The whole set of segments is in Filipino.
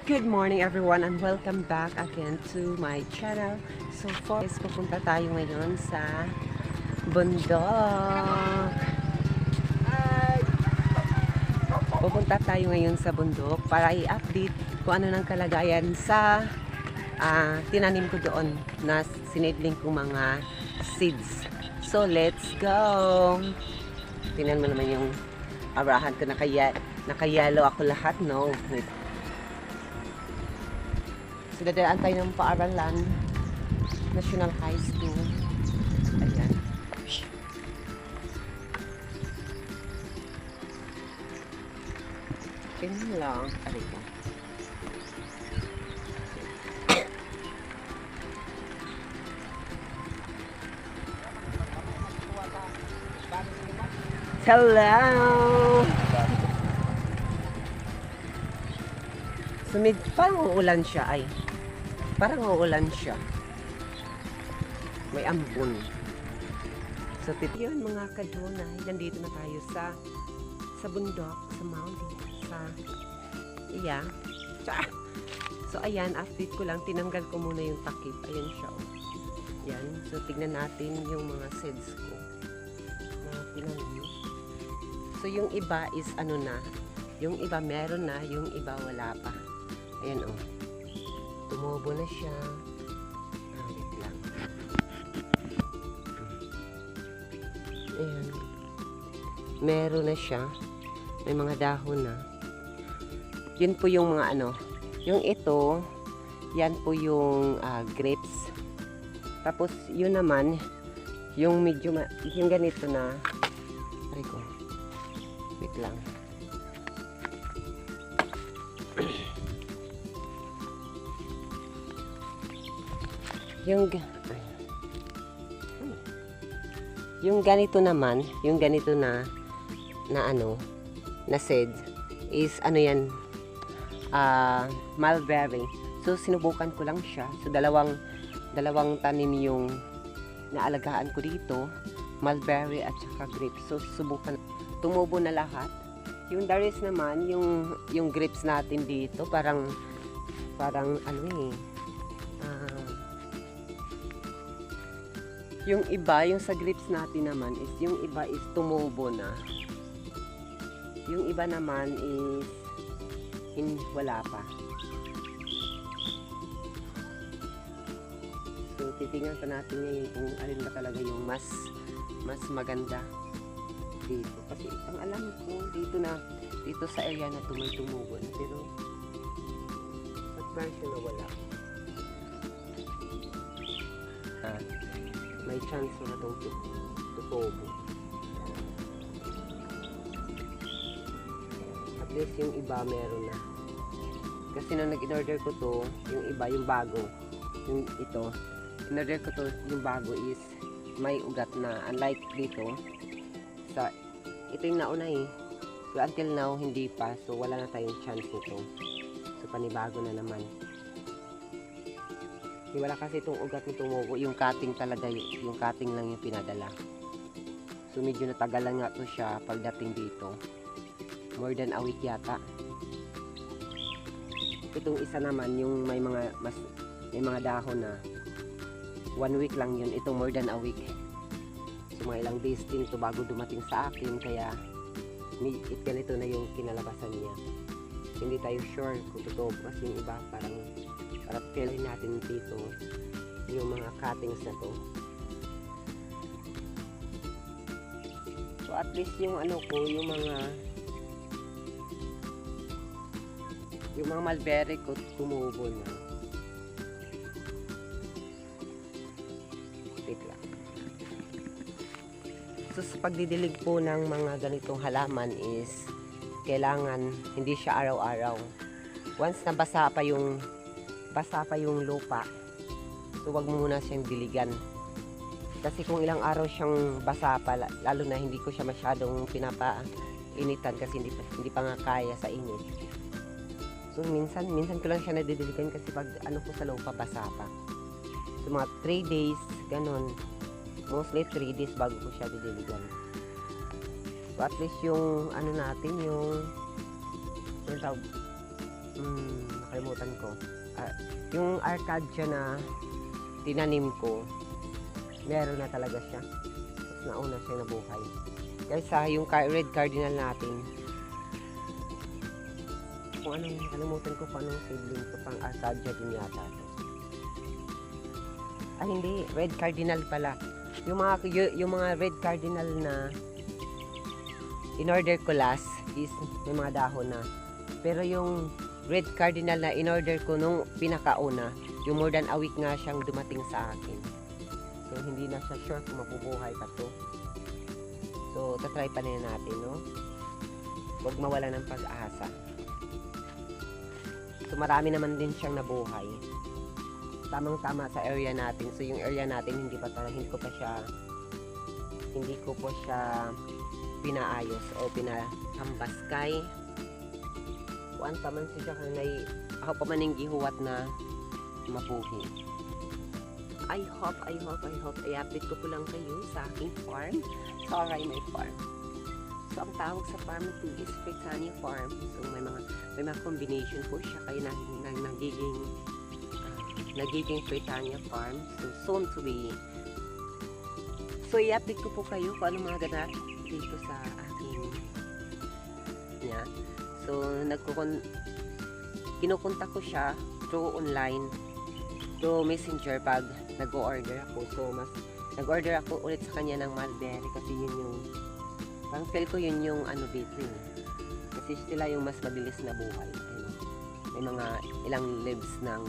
Good morning everyone and welcome back again to my channel. So for this, pupunta tayo ngayon sa bundok. Pupunta tayo ngayon sa bundok para i-update kung ano ng kalagayan sa tinanim ko doon na sinidling kong mga seeds. So let's go! Tingnan mo naman yung arahan ko, nakayalo ako lahat, no? Wait. So, dadaan tayo ng Paaralan National High School. Ayan. Ganyan lang. Aray ko. Hello! Parang uulan siya ay. Parang uulan siya. May ambon. So, yun mga kadona. Nandito na tayo sa bundok, sa mountain, sa iya. So, ayan, update ko lang. Tinanggal ko muna yung takip. Ayan siya. Oh. Yan. So, tignan natin yung mga seeds ko. Tinanim. So, yung iba is ano na. Yung iba meron na, yung iba wala pa. Ayan o. Tumubo na siya. Wait lang. Ayan. Meron na siya. May mga dahon na. Yun po yung mga ano. Yung ito, yan po yung grapes. Tapos yun naman, yung medyo, yung ganito na, pare ko. Wait lang. Yung ganito naman, yung ganito na ano, na seeds is ano yan, mulberry. So sinubukan ko lang siya. So dalawang tanim yung naalagaan ko dito, mulberry at saka grapes. So subukan, tumubo na lahat. Yung the rest naman, yung grapes natin dito, parang ano eh, yung iba, yung sa grapes natin naman is, yung iba is tumubo na. Yung iba naman is wala pa. So, titingnan pa natin ngayon kung alin ba talaga yung mas maganda dito. Kasi ang alam ko, dito sa area na may tumubo na. Pero, sa version na wala. May chance na itong tutubo. At least yung iba meron na. Kasi nung nag-in-order ko to, yung iba, yung bago, yung ito, in-order ko to, yung bago is may ugat na. Unlike dito, ito yung nauna eh. So until now, hindi pa. So wala na tayong chance nito. So panibago na naman. Wala kasi itong ugat na tumubo, yung cutting talaga, yung cutting lang yung pinadala. So medyo natagalan nga to siya pagdating dito. More than a week yata. Itong isa naman, yung may mga dahon na 1 week lang yun. Ito more than a week. So mga ilang days din to bago dumating sa akin, kaya ganito na yung kinalabasan niya. Hindi tayo sure kung totoo kasi yung iba parang feelin natin dito yung mga cuttings na to. So at least yung ano ko, yung mga mulberry ko tumubo na. Wait lang. So sa pagdidilig po ng mga ganitong halaman is kailangan hindi siya araw-araw. Once na basa pa yung lupa, so wag mo muna siyang diligan. Kasi kung ilang araw siyang basa pa, lalo na hindi ko siya masyadong pinapainitan kasi hindi pa nga kaya sa init. So minsan ko lang siya nadidiligan kasi pag ano ko sa lupa basa pa. So mga 3 days, ganun. Mostly 3 days bago ko siya didiligan. So at least yung ano natin, yung Nakalimutan ko. Yung Arcadia na tinanim ko, meron na talaga siya. Tapos nauna siya nabuhay. Kaysa yung red cardinal natin, kung anong, nakalimutan ko kung anong seedling ko, pang Arcadia din yata to. Hindi, red cardinal pala. Yung mga red cardinal na in-order ko last is may mga dahon na. Pero yung red cardinal na in-order ko nung pinakauna, yung more than a week nga siyang dumating sa akin. So, hindi na siya sure kung mabubuhay pa to. So, tatry pa na natin, no? Huwag mawala ng pag-asa. So, marami naman din siyang nabuhay. Tamang-tama sa area natin. So, yung area natin, hindi ko po siya pinaayos o pinahambaskay. Kuan pa man siya kanay ako pa maning gihuwat na mapuhi. I hope i-update ko po lang kayo sa aking farm. Sorry, my farm. So, ang tawag sa farm ito is Fritania Farm. So, may mga combination po siya kaya nagiging Fritania Farm. So, soon to be. So, i-update ko po kayo kung ano mga ganap dito sa aking So, kinukontak ko siya through online, through messenger pag nag-order ako. So, nag-order ako ulit sa kanya ng mulberry kasi yun yung, parang feel ko yun yung ano dito eh. Kasi sila yung mas mabilis na buhay. Ayun. May mga ilang leaves nang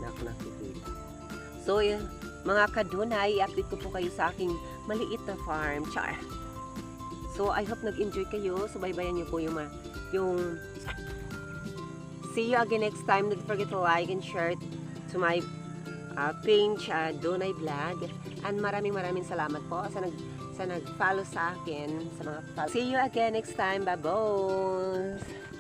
nakikita. So, yun, mga kadunay, i-update ko po kayo sa aking maliit na farm. Char! So, I hope nag-enjoy kayo. Subaybayan niyo po yung see you again next time. Don't forget to like and share to my page, Dunay Vlog. And maraming salamat po sa nag-follow sa akin. See you again next time. Bye-bye!